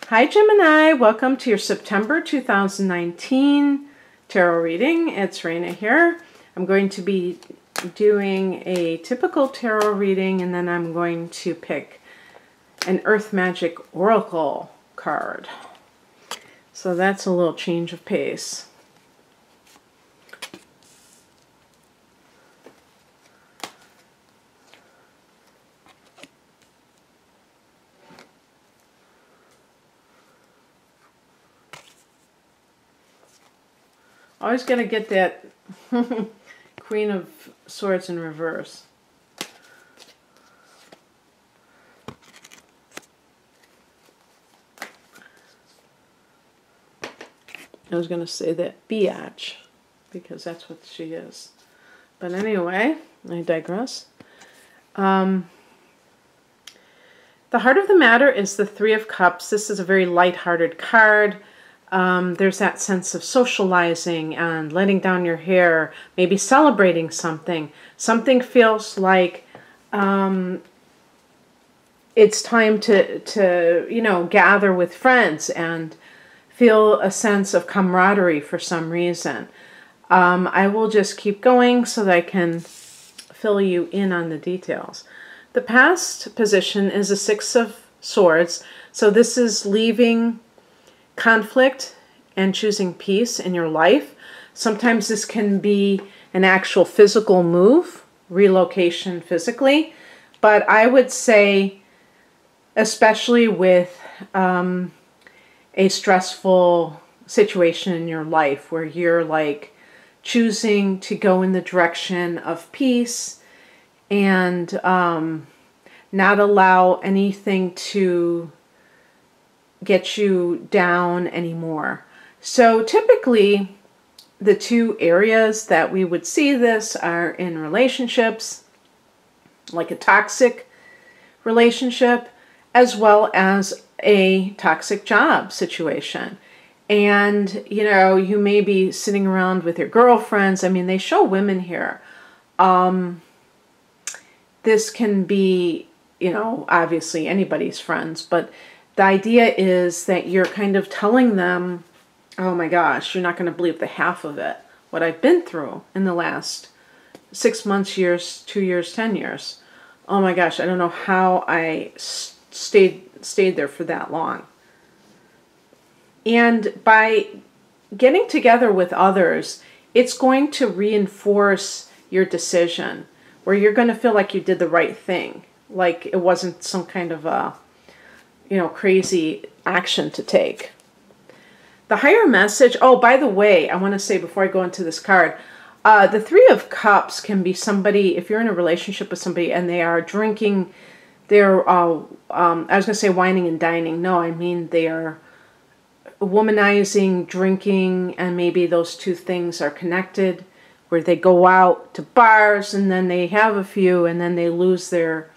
Hi Gemini, welcome to your September 2019 tarot reading. It's Raina here. I'm going to be doing a typical tarot reading, and then I'm going to pick an Earth Magic Oracle card. So that's a little change of pace. Always got to get that Queen of Swords in reverse. I was going to say that biatch, because that's what she is. But anyway, I digress. The heart of the matter is the Three of Cups. This is a very light-hearted card. There's that sense of socializing and letting down your hair, maybe celebrating something. Something feels like it's time to gather with friends and feel a sense of camaraderie for some reason. I will just keep going so that I can fill you in on the details. The past position is a Six of Swords, so this is leaving conflict and choosing peace in your life. Sometimes this can be an actual physical move, relocation physically, but I would say, especially with a stressful situation in your life where you're like choosing to go in the direction of peace and not allow anything to get you down anymore. So typically the two areas that we would see this are in relationships, like a toxic relationship, as well as a toxic job situation. And you may be sitting around with your girlfriends. I mean, they show women here. This can be, obviously anybody's friends, but the idea is that you're kind of telling them, oh my gosh, you're not going to believe the half of it, what I've been through in the last 6 months, years, 2 years, 10 years. Oh my gosh, I don't know how I stayed there for that long. And by getting together with others, it's going to reinforce your decision, where you're going to feel like you did the right thing, like it wasn't some kind of a crazy action to take. The higher message, oh, by the way, I want to say before I go into this card, the Three of Cups can be somebody, if you're in a relationship with somebody and they are drinking, they're, I was going to say whining and dining. No, I mean they are womanizing, drinking, and maybe those two things are connected, where they go out to bars and then they have a few and then they lose their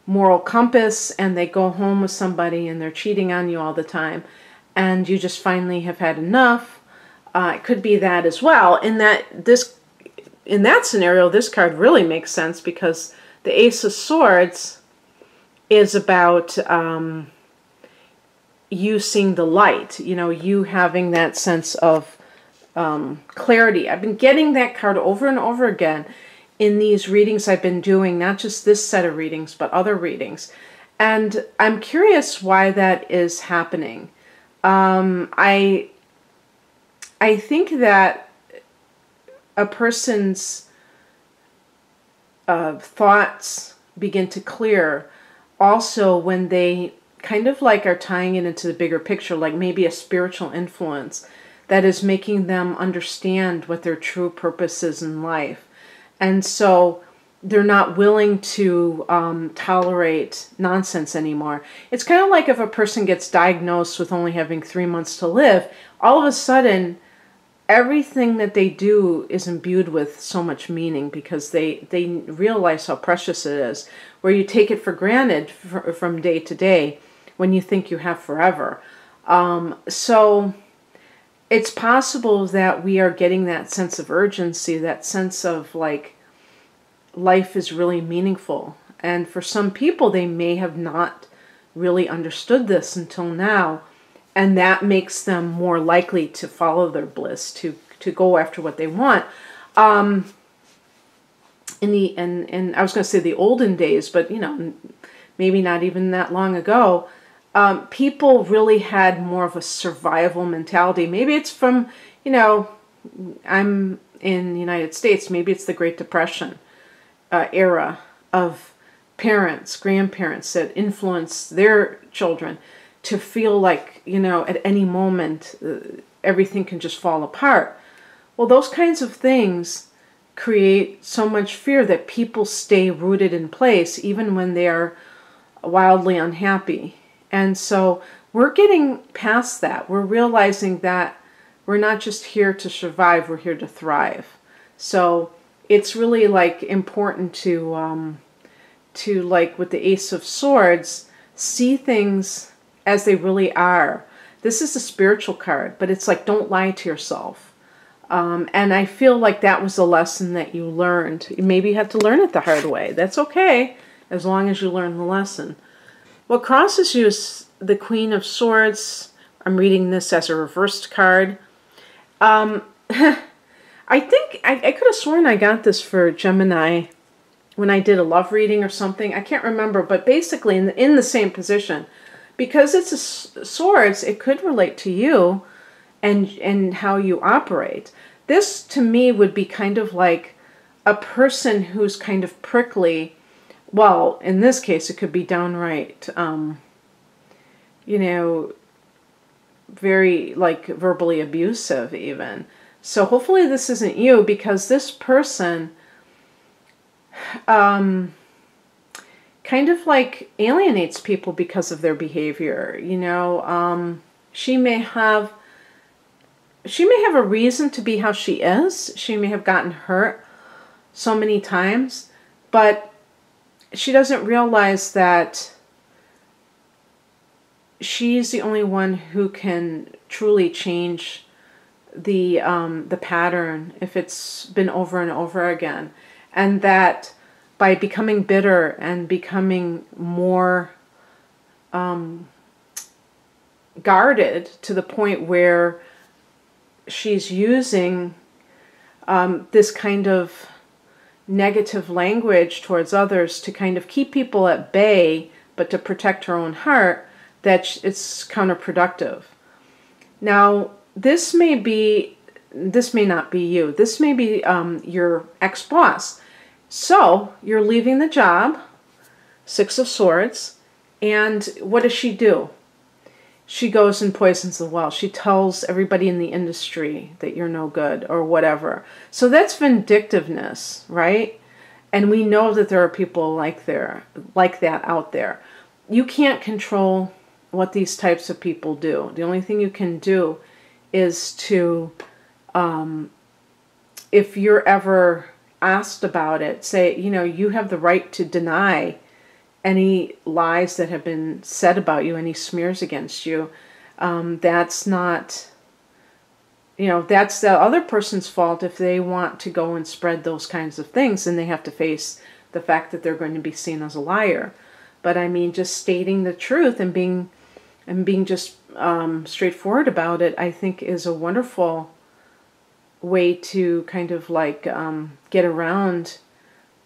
moral compass and they go home with somebody and they're cheating on you all the time and you just finally have had enough. It could be that as well. In that scenario, this card really makes sense, because the Ace of Swords is about you seeing the light, you having that sense of clarity. I've been getting that card over and over again in these readings I've been doing, not just this set of readings, but other readings. And I'm curious why that is happening. I think that a person's thoughts begin to clear also when they kind of like are tying it into the bigger picture, like maybe a spiritual influence that is making them understand what their true purpose is in life. And so they're not willing to tolerate nonsense anymore. It's kind of like if a person gets diagnosed with only having 3 months to live, all of a sudden everything that they do is imbued with so much meaning, because they realize how precious it is, where you take it for granted from day to day when you think you have forever. So it's possible that we are getting that sense of urgency, that sense of like life is really meaningful. And for some people, they may have not really understood this until now. And that makes them more likely to follow their bliss, to go after what they want. In I was going to say the olden days, but maybe not even that long ago, people really had more of a survival mentality. Maybe it's from, I'm in the United States, maybe it's the Great Depression era of parents, grandparents that influence their children to feel like, at any moment, everything can just fall apart. Well, those kinds of things create so much fear that people stay rooted in place even when they are wildly unhappy. And so we're getting past that. We're realizing that we're not just here to survive, we're here to thrive. So it's really like important to like with the Ace of Swords, see things as they really are. This is a spiritual card, but it's like, don't lie to yourself. And I feel like that was a lesson that you learned. Maybe you had to learn it the hard way. That's okay, as long as you learn the lesson. What crosses you is the Queen of Swords. I'm reading this as a reversed card. I think I could have sworn I got this for Gemini when I did a love reading or something. I can't remember, but basically in the same position. Because it's a swords, it could relate to you and how you operate. This, to me, would be kind of like a person who's kind of prickly. Well, in this case, it could be downright, very, like, verbally abusive, even. So hopefully this isn't you, because this person kind of, like, alienates people because of their behavior, She may have a reason to be how she is. She may have gotten hurt so many times, but she doesn't realize that she's the only one who can truly change the pattern if it's been over and over again. And that by becoming bitter and becoming more guarded to the point where she's using this kind of negative language towards others to kind of keep people at bay, but to protect her own heart, that it's counterproductive. Now, this may not be you. This may be your ex-boss. So you're leaving the job, Six of Swords, and what does she do? She goes and poisons the well. She tells everybody in the industry that you're no good or whatever. So that's vindictiveness, right? And we know that there are people like that out there. You can't control what these types of people do. The only thing you can do is to, if you're ever asked about it, say, you have the right to deny any lies that have been said about you, any smears against you. That's not, that's the other person's fault if they want to go and spread those kinds of things, and they have to face the fact that they're going to be seen as a liar. But I mean, just stating the truth and being just straightforward about it, I think is a wonderful way to kind of like get around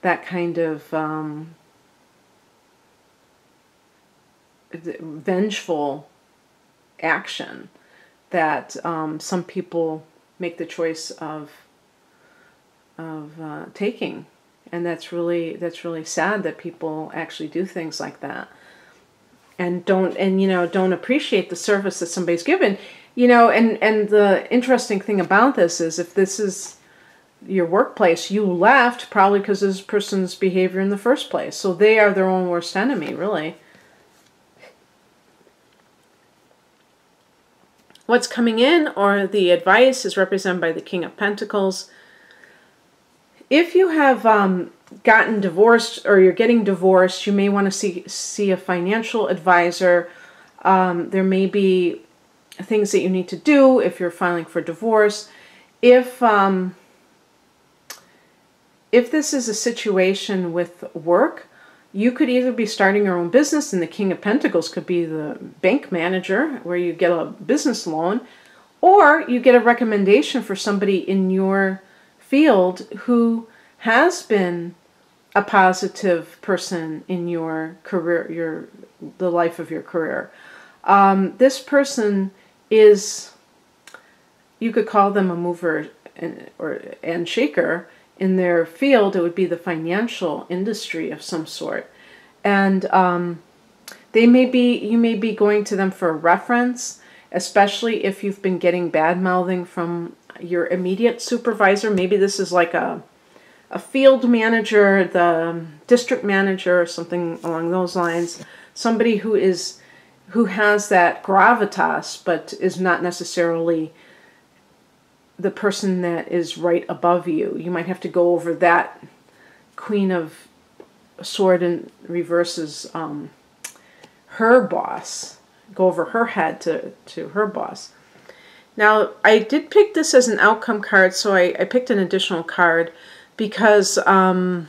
that kind of vengeful action that some people make the choice of taking, and that's really sad that people actually do things like that and don't appreciate the service that somebody's given. And the interesting thing about this is, if this is your workplace, you left probably because of this person's behavior in the first place. So they are their own worst enemy, really. What's coming in, or the advice, is represented by the King of Pentacles. If you have gotten divorced or you're getting divorced, you may want to see a financial advisor. There may be things that you need to do if you're filing for divorce. If this is a situation with work, You could either be starting your own business, and the King of Pentacles could be the bank manager where you get a business loan, or you get a recommendation for somebody in your field who has been a positive person in your career, the life of your career. This person is, you could call them a mover and shaker. In their field, it would be the financial industry of some sort. And you may be going to them for a reference, especially if you've been getting bad mouthing from your immediate supervisor. Maybe this is like a field manager, the district manager, or something along those lines. Somebody who has that gravitas, but is not necessarily the person that is right above you. You might have to go over that Queen of Sword in reverses, her boss. Go over her head to her boss. Now, I did pick this as an outcome card, so I picked an additional card because I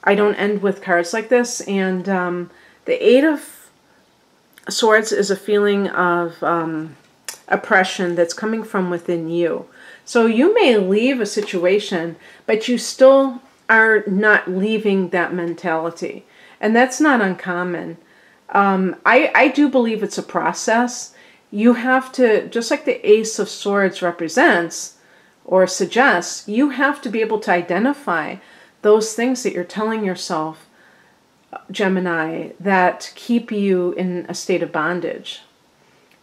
don't end with cards like this. And the Eight of Swords is a feeling of oppression that's coming from within you. So you may leave a situation, but you still are not leaving that mentality. And that's not uncommon. I do believe it's a process. You have to, just like the Ace of Swords represents or suggests, you have to be able to identify those things that you're telling yourself, Gemini, that keep you in a state of bondage.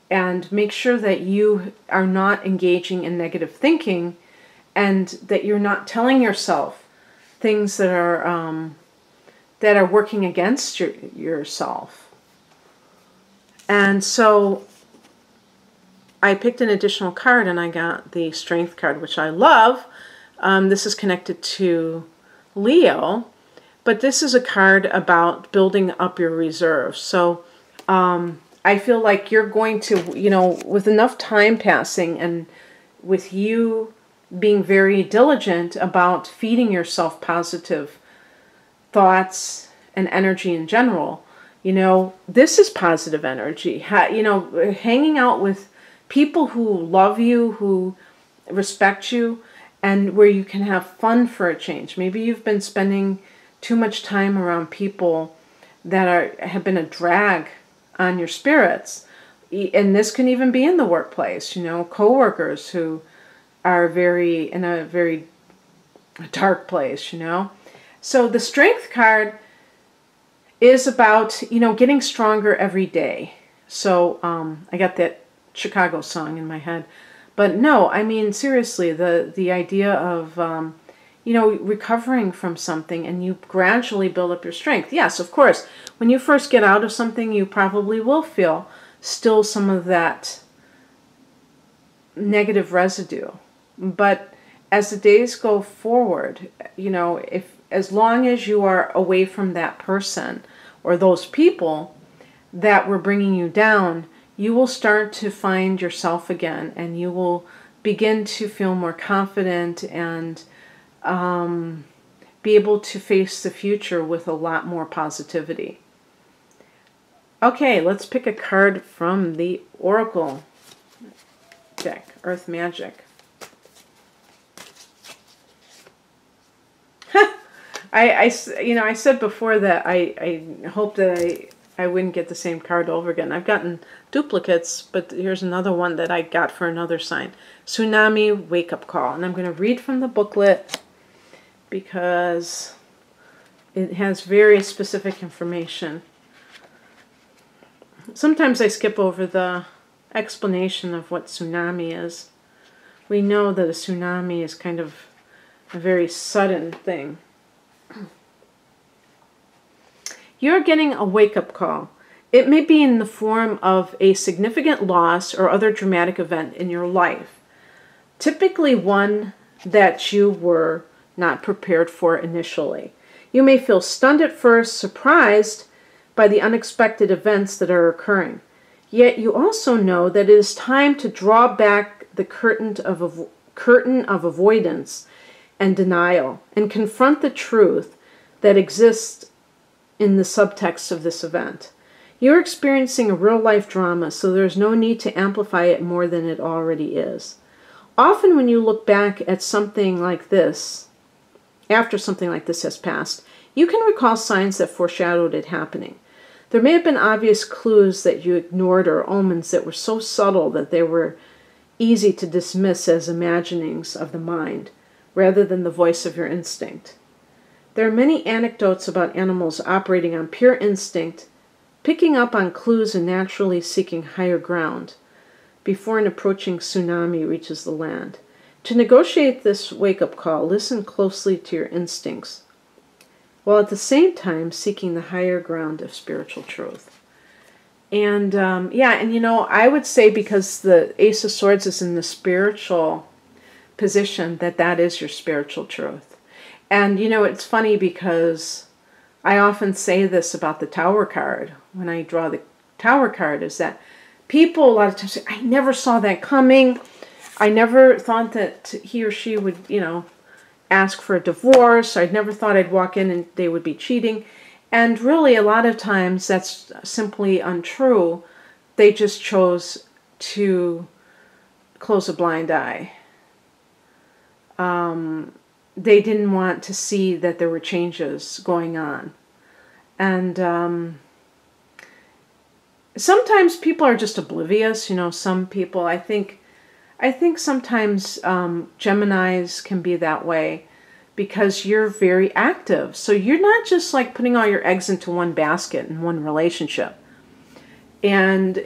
And make sure that you are not engaging in negative thinking, and that you're not telling yourself things that are working against yourself. And so I picked an additional card, and I got the Strength card, which I love. This is connected to Leo, but this is a card about building up your reserves. So I feel like you're going to, with enough time passing and with you being very diligent about feeding yourself positive thoughts and energy in general, this is positive energy. Hanging out with people who love you, who respect you, and where you can have fun for a change. Maybe you've been spending too much time around people that have been a drag on your spirits. And this can even be in the workplace, coworkers who are in a very dark place, So the Strength card is about, getting stronger every day. So I got that Chicago song in my head. But no, I mean, seriously, the idea of, recovering from something, and you gradually build up your strength. Yes, of course, when you first get out of something, you probably will feel still some of that negative residue. But as the days go forward, as long as you are away from that person or those people that were bringing you down, you will start to find yourself again, and you will begin to feel more confident and be able to face the future with a lot more positivity. Okay, let's pick a card from the Oracle deck, Earth Magic. I said before that I hope that I wouldn't get the same card over again. I've gotten duplicates, but here's another one that I got for another sign. Tsunami Wake-Up Call. And I'm going to read from the booklet because it has very specific information. Sometimes I skip over the explanation of what tsunami is. We know that a tsunami is kind of a very sudden thing. You're getting a wake-up call. It may be in the form of a significant loss or other dramatic event in your life, typically one that you were not prepared for initially. You may feel stunned at first, surprised by the unexpected events that are occurring. Yet you also know that it is time to draw back the curtain of avoidance and denial and confront the truth that exists in the subtext of this event. You're experiencing a real-life drama, so there's no need to amplify it more than it already is. Often when you look back at something like this, after something like this has passed, you can recall signs that foreshadowed it happening. There may have been obvious clues that you ignored or omens that were so subtle that they were easy to dismiss as imaginings of the mind, rather than the voice of your instinct. There are many anecdotes about animals operating on pure instinct, picking up on clues and naturally seeking higher ground before an approaching tsunami reaches the land. To negotiate this wake-up call, listen closely to your instincts, while at the same time seeking the higher ground of spiritual truth. And I would say, because the Ace of Swords is in the spiritual position, that is your spiritual truth. And it's funny because I often say this about the Tower card when I draw the Tower card, is that people a lot of times say, I never saw that coming. I never thought that he or she would, ask for a divorce. I never thought I'd walk in and they would be cheating. And really, a lot of times that's simply untrue. They just chose to close a blind eye. They didn't want to see that there were changes going on. And sometimes people are just oblivious. Some people, I think sometimes Geminis can be that way because you're very active. So you're not just like putting all your eggs into one basket in one relationship. And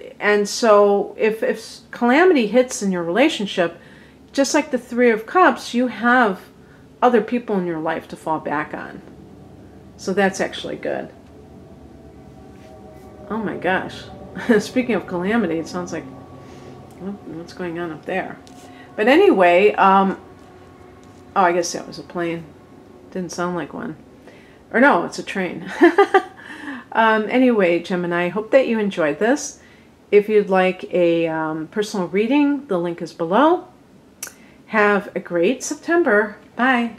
so if calamity hits in your relationship, just like the Three of Cups, you have other people in your life to fall back on. So that's actually good. Oh my gosh. Speaking of calamity, it sounds like, what's going on up there? But anyway, oh, I guess that was a plane. Didn't sound like one. Or no, it's a train. Anyway, Gemini, I hope that you enjoyed this. If you'd like a personal reading, the link is below. Have a great September. Bye.